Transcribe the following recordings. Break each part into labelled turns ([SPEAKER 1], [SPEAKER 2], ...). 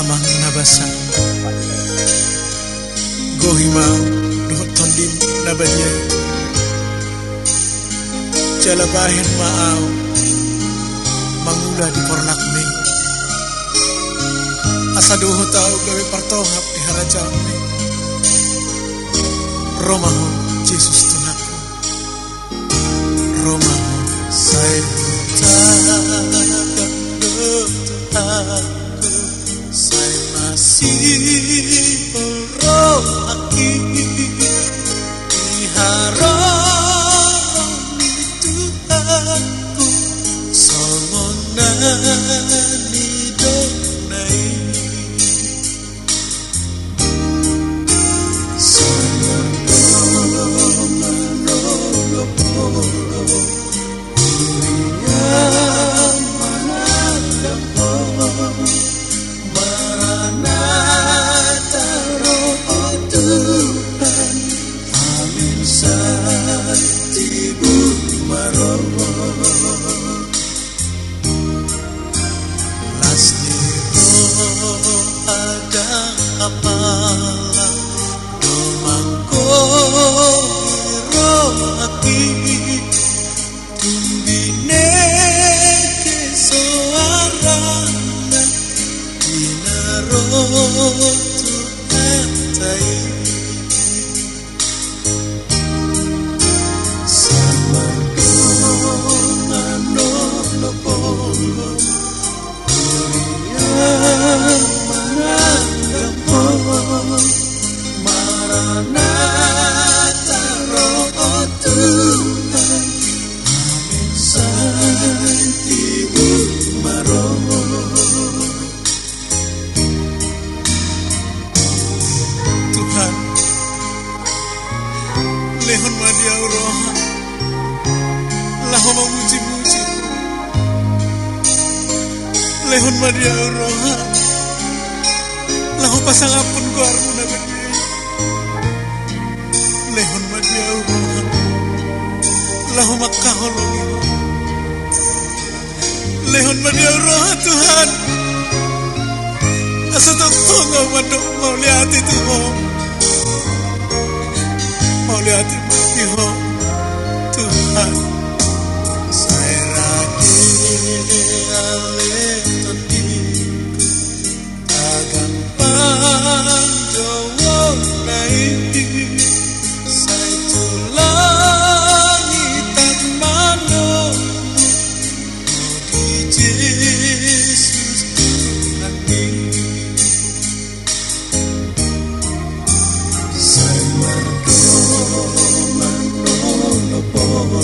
[SPEAKER 1] amang nabasa gohimau duhut tondim nabanya jalabahin maau mangula di porlak me asa duhut tau gawe partohap di harajau me romaho Jesus tunaku romaho saya aku saya masih rohaki diharapkan Tuhanku songonani donai Apala domangko rohaki tumbine kesoarana dinarotu katai samargo manono polo Maranatha roh Tuhan amin santimu maroh Tuhan lehon madiau roh laho memuji-muji lehon madiau roh lahu pasangapun ko armo na gani lehon madiau lahu makahulong lehon madiau Tuhan asa tungtungo madok mauliati tu mo mauliati mo Tuhan saya ragi ale tondiku tagang Jowo naiki saya tulangi tak mano di Yesus Tuhan saya margo manono polo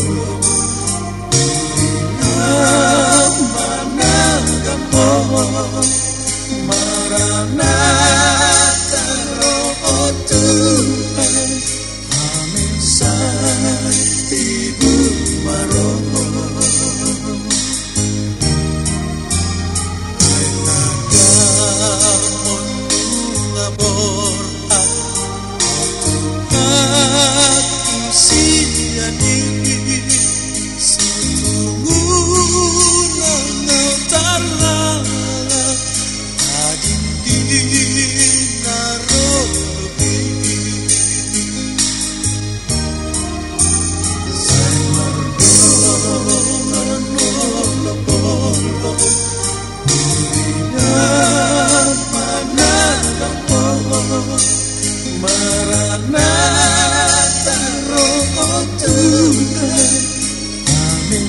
[SPEAKER 1] mana gampo Maranatha roh Tuhan amin santimu maroh Aitagamon bunga borha aku siani setungguh nang Maranatha roh Tuhan amin